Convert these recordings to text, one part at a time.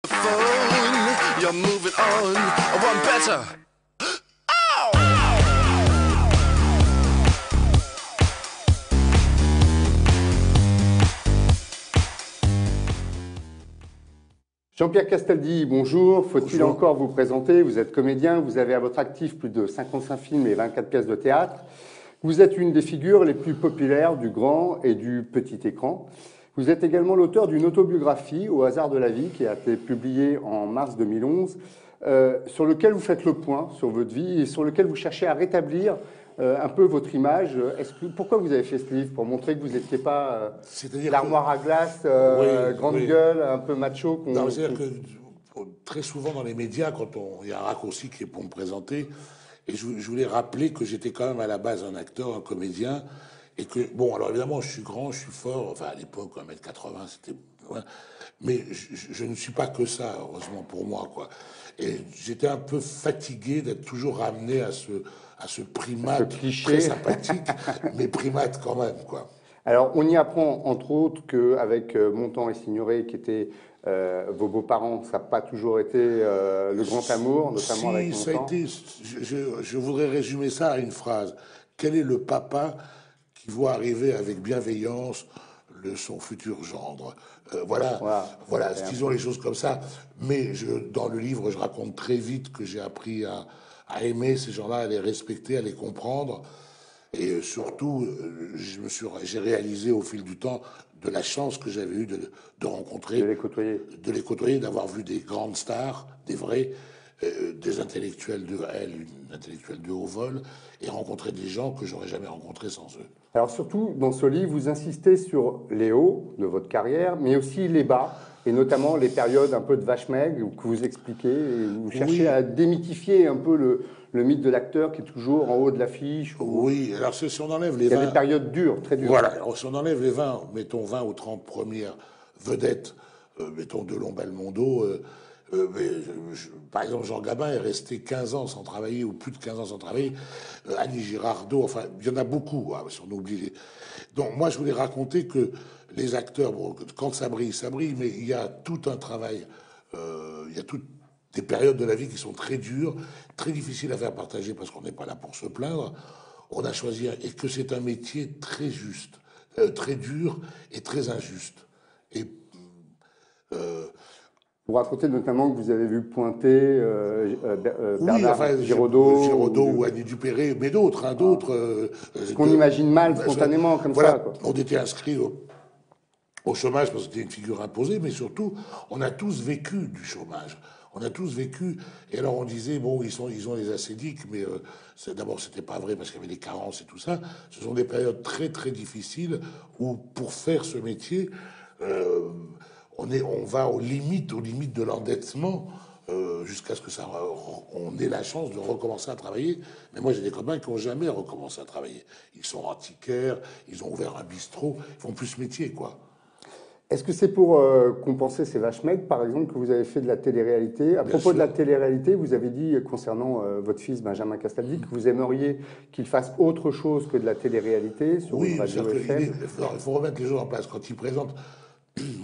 phone, you're moving on. One better. Jean-Pierre Castaldi, bonjour. Faut-il encore vous présenter? Vous êtes comédien, vous avez à votre actif plus de 55 films et 24 pièces de théâtre. Vous êtes une des figures les plus populaires du grand et du petit écran. Vous êtes également l'auteur d'une autobiographie, Au hasard de la vie, qui a été publiée en mars 2011, sur lequel vous faites le point sur votre vie et sur lequel vous cherchez à rétablir un peu votre image. Pourquoi vous avez fait ce livre? Pour montrer que vous n'étiez pas l'armoire à glace, grande gueule, un peu macho. Non, c'est-à-dire que très souvent dans les médias, quand il y a un raccourci qui est pour me présenter, et je voulais rappeler que j'étais quand même à la base un acteur, un comédien, et que, bon, alors évidemment, je suis grand, je suis fort, enfin à l'époque, 1m80, c'était... Ouais, mais je ne suis pas que ça, heureusement pour moi, quoi. Et j'étais un peu fatigué d'être toujours ramené à ce primate très sympathique, mais primate quand même, quoi. Alors, on y apprend, entre autres, qu'avec Montand et Signoret, qui étaient vos beaux-parents, ça n'a pas toujours été le grand amour, notamment avec Montand. Ça a été, je voudrais résumer ça à une phrase. Quel est le papa qui voit arriver avec bienveillance son futur gendre? Voilà, disons les choses comme ça. Mais dans le livre, je raconte très vite que j'ai appris à aimer ces gens-là, à les respecter, à les comprendre. Et surtout, j'ai réalisé au fil du temps de la chance que j'avais eue de rencontrer, de les côtoyer, d'avoir vu des grandes stars, des vrais, des intellectuels une intellectuelle de haut vol, et rencontrer des gens que j'aurais jamais rencontrés sans eux. Alors surtout, dans ce livre, vous insistez sur les hauts de votre carrière, mais aussi les bas, et notamment les périodes un peu de vache maigre, que vous expliquez, et vous cherchez à démythifier un peu le mythe de l'acteur qui est toujours en haut de l'affiche. Oui, alors si on enlève les 20... Il y a des périodes dures, très dures. Voilà, alors si on enlève les 20, mettons 20 ou 30 premières vedettes, mettons Delon, Belmondo, par exemple, Jean Gabin est resté 15 ans sans travailler, ou plus de 15 ans sans travailler. Annie Girardot, enfin, il y en a beaucoup, hein, si on oublie. Donc, moi, je voulais raconter que les acteurs, bon, quand ça brille, mais il y a tout un travail, il y a toutes des périodes de la vie qui sont très dures, très difficiles à faire partager parce qu'on n'est pas là pour se plaindre. On a choisi, et que c'est un métier très juste, très dur et très injuste. Et vous racontez notamment que vous avez vu pointer Bernard Giraudot ou Annie Dupéré, mais d'autres. Ce qu'on imagine mal spontanément, comme voilà, ça. Quoi. On était inscrits au chômage parce que c'était une figure imposée, mais surtout, on a tous vécu du chômage. On a tous vécu, et alors on disait, bon, ils ont les assédiques, mais d'abord, c'était pas vrai parce qu'il y avait des carences et tout ça. Ce sont des périodes très, très difficiles où, pour faire ce métier, on va aux limites de l'endettement jusqu'à ce que on ait la chance de recommencer à travailler. Mais moi, j'ai des copains qui n'ont jamais recommencé à travailler. Ils sont antiquaires, ils ont ouvert un bistrot, ils font plus ce métier, quoi. Est-ce que c'est pour compenser ces vaches maigres, par exemple, que vous avez fait de la télé-réalité? À propos de la télé-réalité, vous avez dit, concernant votre fils Benjamin Castaldi, que vous aimeriez qu'il fasse autre chose que de la télé-réalité sur une radio FM. Il faut remettre les choses en place. Quand il présente...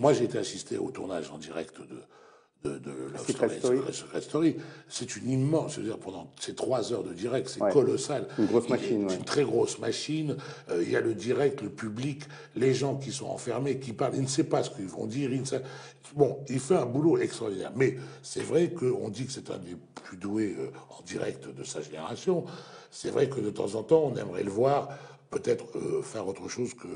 Moi, j'ai été assisté au tournage en direct de Secret Story. C'est une immense, je veux dire, pendant ces 3 heures de direct, c'est colossal. Une grosse machine. Une très grosse machine. Il y a le direct, le public, les gens qui sont enfermés, qui parlent. Il ne sait pas ce qu'ils vont dire. Bon, il fait un boulot extraordinaire. Mais c'est vrai qu'on dit que c'est un des plus doués en direct de sa génération. C'est vrai que de temps en temps, on aimerait le voir peut-être faire autre chose que...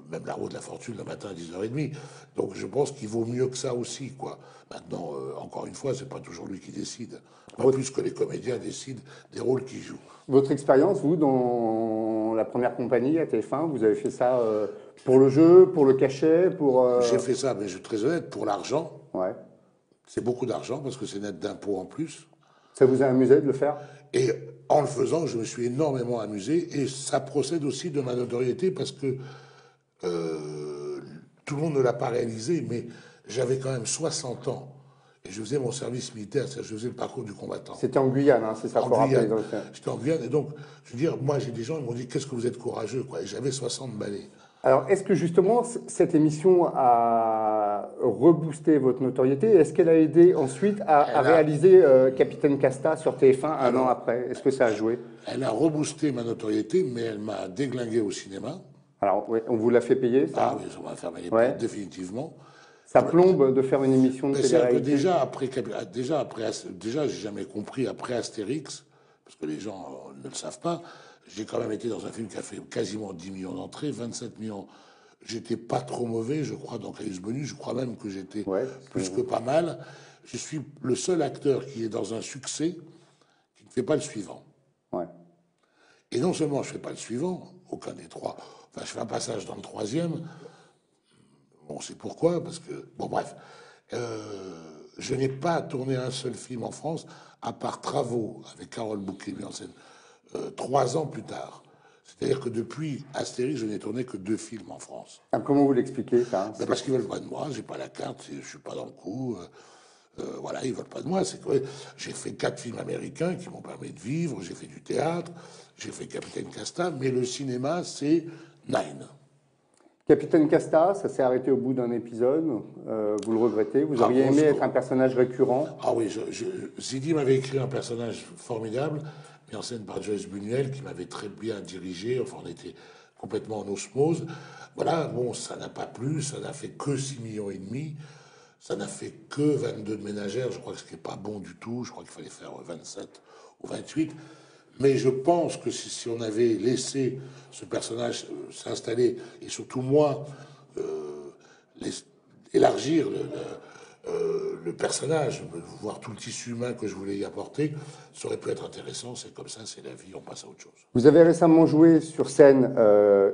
même la roue de la fortune le matin à 10h30. Donc je pense qu'il vaut mieux que ça aussi, quoi. Maintenant, encore une fois, c'est pas toujours lui qui décide. Pas plus que les comédiens décident des rôles qu'ils jouent. Votre expérience, vous, dans la première compagnie à TF1, vous avez fait ça pour le jeu, pour le cachet, pour... J'ai fait ça, mais je suis très honnête, pour l'argent. Ouais. C'est beaucoup d'argent, parce que c'est net d'impôts en plus. Ça vous a amusé de le faire? Et en le faisant, je me suis énormément amusé, et ça procède aussi de ma notoriété, parce que tout le monde ne l'a pas réalisé, mais j'avais quand même 60 ans et je faisais mon service militaire, c'est-à-dire je faisais le parcours du combattant. C'était en Guyane, hein, c'est ça, pour rappeler. J'étais en Guyane, et donc, je veux dire, moi j'ai des gens qui m'ont dit qu'est-ce que vous êtes courageux, quoi. Et j'avais 60 balais. Alors, est-ce que justement cette émission a reboosté votre notoriété. Est-ce qu'elle a aidé ensuite à réaliser Capitaine Casta sur TF1 un an après? Est-ce que ça a joué? Elle a reboosté ma notoriété, mais elle m'a déglingué au cinéma. Alors, oui, on vous l'a fait payer, ça? Ah oui, ça m'a fait payer définitivement. Ça plombe de faire une émission de télé-réalité? Déjà, j'ai jamais compris après Astérix, parce que les gens ne le savent pas. J'ai quand même été dans un film qui a fait quasiment 10 millions d'entrées, 27 millions. J'étais pas trop mauvais, je crois, dans Caïus Bonus. Je crois même que j'étais plus que pas mal. Je suis le seul acteur qui est dans un succès qui ne fait pas le suivant. Ouais. Et non seulement je fais pas le suivant, aucun des trois. Enfin, je fais un passage dans le troisième. On sait pourquoi, parce que... Bon, bref. Je n'ai pas tourné un seul film en France, à part Travaux, avec Carole Bouquet, mis en scène, 3 ans plus tard. C'est-à-dire que depuis Astérix, je n'ai tourné que 2 films en France. Ah, comment vous l'expliquez, ça? Parce qu'ils veulent pas de moi, j'ai pas la carte, je suis pas dans le coup. Voilà, ils veulent pas de moi. C'est que j'ai fait 4 films américains qui m'ont permis de vivre, j'ai fait du théâtre, j'ai fait Capitaine Casta, mais le cinéma, c'est Nine. Capitaine Casta, ça s'est arrêté au bout d'un épisode. Vous le regrettez? Vous auriez aimé être un personnage récurrent? Ah oui, Zidi m'avait écrit un personnage formidable, mis en scène par Joyce Buñuel, qui m'avait très bien dirigé. Enfin, on était complètement en osmose. Voilà, bon, ça n'a pas plu, ça n'a fait que 6,5 millions. Ça n'a fait que 22 de ménagères. Je crois que ce qui n'est pas bon du tout. Je crois qu'il fallait faire 27 ou 28. Mais je pense que si on avait laissé ce personnage s'installer, et surtout moi, élargir le personnage, voir tout le tissu humain que je voulais y apporter, ça aurait pu être intéressant. C'est comme ça, c'est la vie, on passe à autre chose. Vous avez récemment joué sur scène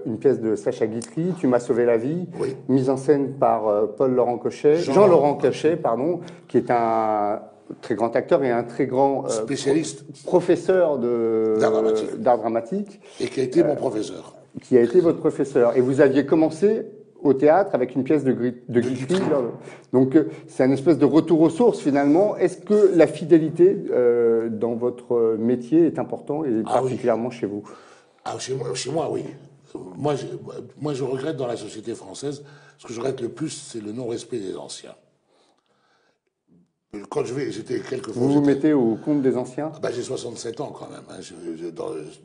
une pièce de Sacha Guitry, Tu m'as sauvé la vie, mise en scène par Paul-Laurent Cochet, Jean-Laurent Cochet, pardon, qui est un très grand acteur et un très grand spécialiste, professeur d'art dramatique. Et qui a été mon professeur. Qui a été votre professeur. Et vous aviez commencé au théâtre avec une pièce de Guitry. Donc c'est un espèce de retour aux sources finalement. Est-ce que la fidélité dans votre métier est important et particulièrement chez vous? Chez moi, oui. Moi, je regrette dans la société française, ce que je regrette le plus, c'est le non-respect des anciens. Quand j'étais quelquefois... Vous mettez au compte des anciens? J'ai 67 ans quand même. Hein.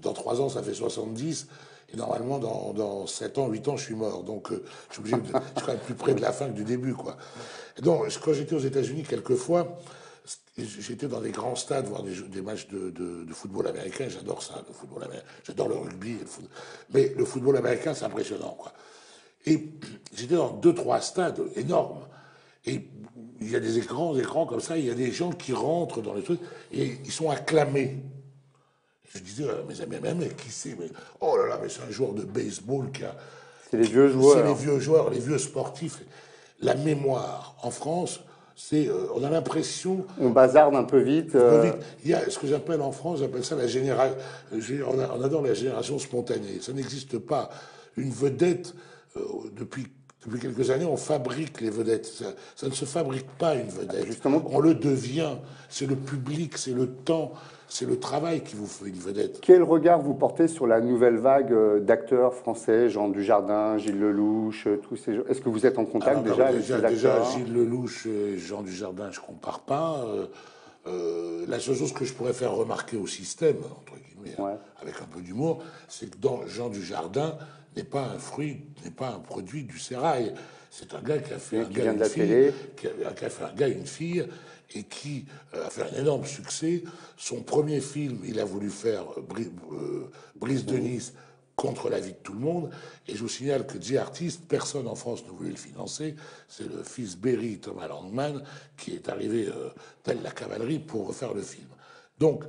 Dans 3 ans, ça fait 70. Et normalement, dans 7 ans, 8 ans, je suis mort. Donc, je suis obligé je suis quand même plus près de la fin que du début, quoi. Et donc, quand j'étais aux États-Unis, quelquefois, j'étais dans des grands stades, voir des matchs de football américain. J'adore ça, le football américain. J'adore le rugby. Mais le football américain, c'est impressionnant, quoi. Et j'étais dans 2-3 stades énormes. Et il y a des grands écrans comme ça, il y a des gens qui rentrent dans les trucs et ils sont acclamés. Je disais, mes amis, mais qui c'est? Oh là là, mais c'est un joueur de baseball qui a... C'est les vieux joueurs. C'est les vieux joueurs, les vieux sportifs. La mémoire, en France, c'est... on a l'impression... On bazarde un peu vite. Il y a ce que j'appelle en France, j'appelle ça la génération... On adore la génération spontanée. Ça n'existe pas. Une vedette, depuis quelques années, on fabrique les vedettes. Ça ne se fabrique pas, une vedette. Justement. On le devient. C'est le public, c'est le temps, c'est le travail qui vous fait une vedette. Quel regard vous portez sur la nouvelle vague d'acteurs français, Jean Dujardin, Gilles Lelouch, tous ces gens? Est-ce que vous êtes en contact déjà avec ces acteurs? Déjà, Gilles Lelouch et Jean Dujardin, je ne compare pas. La seule chose que je pourrais faire remarquer au système, entre guillemets, avec un peu d'humour, c'est que dans Jean Dujardin, n'est pas un fruit, n'est pas un produit du sérail. C'est un gars qui a fait un gars, une fille, qui a fait un gars, une fille, et qui a fait un énorme succès. Son premier film, il a voulu faire Brise de Nice contre la vie de tout le monde. Et je vous signale que The Artist, personne en France ne voulait le financer. C'est le fils Berry, Thomas Langman, qui est arrivé tel la cavalerie pour refaire le film. Donc,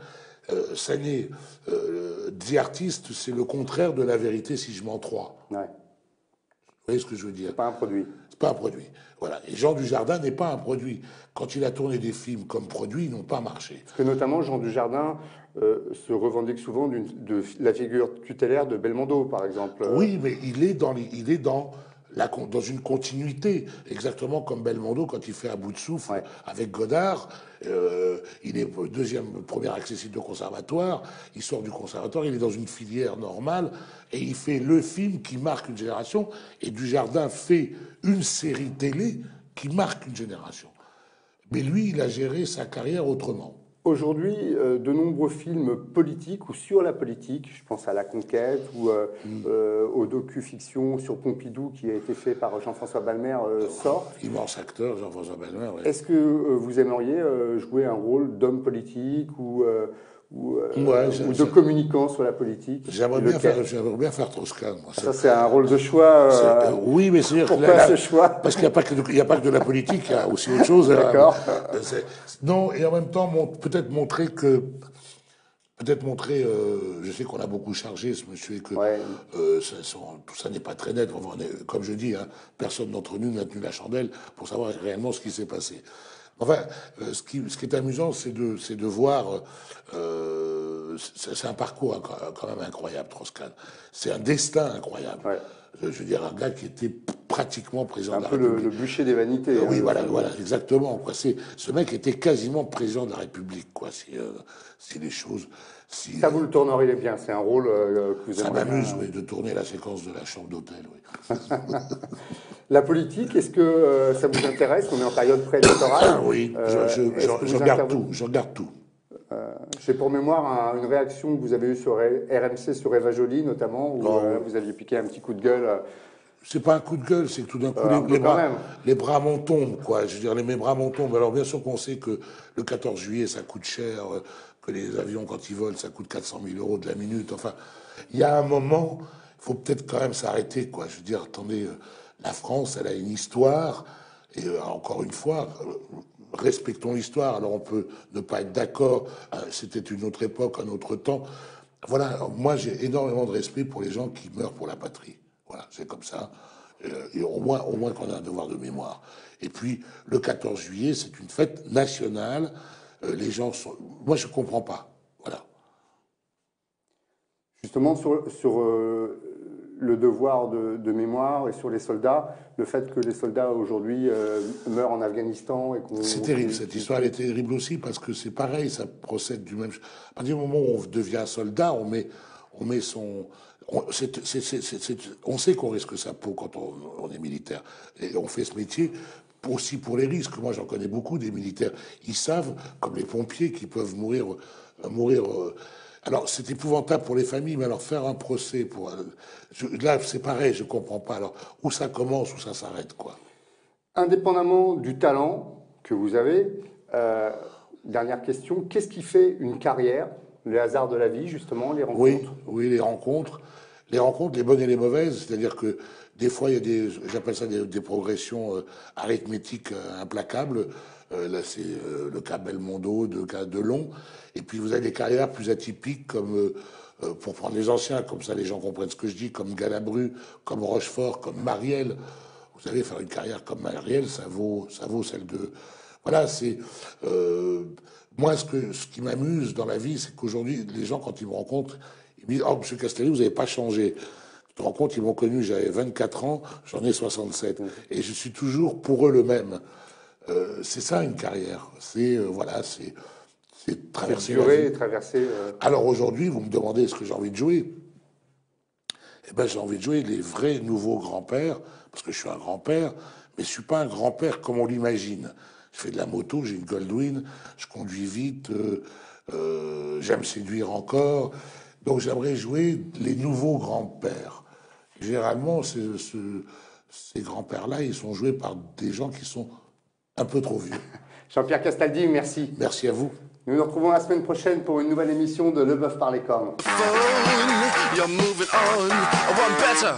ça n'est... The Artist, c'est le contraire de La Vérité si je m'en crois. Ouais. Vous voyez ce que je veux dire? C'est pas un produit. C'est pas un produit. Voilà. Et Jean Dujardin n'est pas un produit. Quand il a tourné des films comme produits, ils n'ont pas marché. Parce que notamment, Jean Dujardin se revendique souvent de la figure tutélaire de Belmondo, par exemple. Oui, mais il est dans une continuité, exactement comme Belmondo quand il fait À bout de souffle avec Godard. Il est premier accessible de conservatoire, il sort du conservatoire, il est dans une filière normale et il fait le film qui marque une génération. Et Dujardin fait une série télé qui marquent une génération. Mais lui, il a géré sa carrière autrement. Aujourd'hui, de nombreux films politiques ou sur la politique, je pense à La Conquête ou au docu-fiction sur Pompidou qui a été fait par Jean-François Balmer, sortent. Immense acteur, Jean-François Balmer. Ouais. Est-ce que vous aimeriez jouer un rôle d'homme politique ou de communicant sur la politique? J'aimerais bien faire Troscan. Moi. Ça, c'est un rôle de choix. Oui, mais c'est-à-dire pourquoi ce choix? Parce qu'il n'y a pas que de la politique, il y a aussi autre chose. D'accord. Non, et en même temps, peut-être montrer, je sais qu'on a beaucoup chargé ce monsieur et que tout ça n'est pas très net. Comme je dis, hein, personne d'entre nous n'a tenu la chandelle pour savoir réellement ce qui s'est passé. Enfin, ce qui est amusant, c'est de voir. C'est un parcours quand même incroyable, Strauss-Kahn. C'est un destin incroyable. Ouais. Je veux dire, un gars qui était pratiquement président de la République. Un peu le bûcher des vanités. Oui, voilà, exactement. Quoi. Ce mec était quasiment président de la République, quoi. Si les choses. Ça, vous le tourneriez bien. C'est un rôle que vous aimeriez. Ça m'amuse, oui, de tourner la séquence de la chambre d'hôtel, oui. La politique, est-ce que ça vous intéresse? On est en période préélectorale. Oui, je regarde tout. Je regarde tout. J'ai pour mémoire une réaction que vous avez eue sur RMC sur Eva Joly, notamment, où vous aviez piqué un petit coup de gueule. C'est pas un coup de gueule, c'est que tout d'un coup, les bras m'en tombent, quoi. Je veux dire, mes bras m'en tombent. Alors, bien sûr qu'on sait que le 14 juillet, ça coûte cher, que les avions, quand ils volent, ça coûte 400 000 € de la minute. Enfin, il y a un moment, il faut peut-être quand même s'arrêter, quoi. Je veux dire, attendez, la France, elle a une histoire, et encore une fois, respectons l'histoire. Alors on peut ne pas être d'accord, c'était une autre époque, un autre temps. Voilà, moi j'ai énormément de respect pour les gens qui meurent pour la patrie. Voilà, c'est comme ça. Et au moins qu'on a un devoir de mémoire. Et puis le 14 juillet, c'est une fête nationale. Les gens sont. Moi je comprends pas. Voilà. Justement sur le devoir de mémoire et sur les soldats, le fait que les soldats aujourd'hui meurent en Afghanistan et qu'on... C'est terrible, cette histoire elle est terrible aussi parce que c'est pareil, ça procède du même... À partir du moment où on devient soldat, on met son... On sait qu'on risque sa peau quand on est militaire. Et on fait ce métier aussi pour les risques. Moi j'en connais beaucoup des militaires. Ils savent, comme les pompiers, qu'ils peuvent mourir alors, c'est épouvantable pour les familles, mais alors faire un procès pour... là, c'est pareil, je comprends pas. Alors, où ça commence, où ça s'arrête, quoi. Indépendamment du talent que vous avez, dernière question, qu'est-ce qui fait une carrière? Les hasards de la vie, justement, les rencontres? Oui, les rencontres. Les rencontres, les bonnes et les mauvaises. C'est-à-dire que des fois, il y a j'appelle ça des progressions arithmétiques implacables. Là, c'est le cas Belmondo, le cas Delon. Et puis, vous avez des carrières plus atypiques, comme, pour prendre les anciens, comme ça les gens comprennent ce que je dis, comme Galabru, comme Rochefort, comme Marielle. Vous savez, faire une carrière comme Marielle, ça vaut celle de... Voilà, c'est... moi, ce qui m'amuse dans la vie, c'est qu'aujourd'hui, les gens, quand ils me rencontrent, ils me disent « Oh, monsieur Castelli, vous n'avez pas changé ». Je te rends compte, ils m'ont connu, j'avais 24 ans, j'en ai 67. Et je suis toujours pour eux le même. C'est ça une carrière. C'est voilà, c'est traverser la vie. Traverser. Alors aujourd'hui, vous me demandez ce que j'ai envie de jouer. Eh ben, j'ai envie de jouer les vrais nouveaux grands-pères, parce que je suis un grand-père, mais je suis pas un grand-père comme on l'imagine. Je fais de la moto, j'ai une Goldwyn, je conduis vite, j'aime séduire encore. Donc j'aimerais jouer les nouveaux grands-pères. Généralement, ces grands-pères-là, ils sont joués par des gens qui sont un peu trop vieux. Jean-Pierre Castaldi, merci. Merci à vous. Nous nous retrouvons la semaine prochaine pour une nouvelle émission de Le Bœuf par les cornes. You're moving on, one better.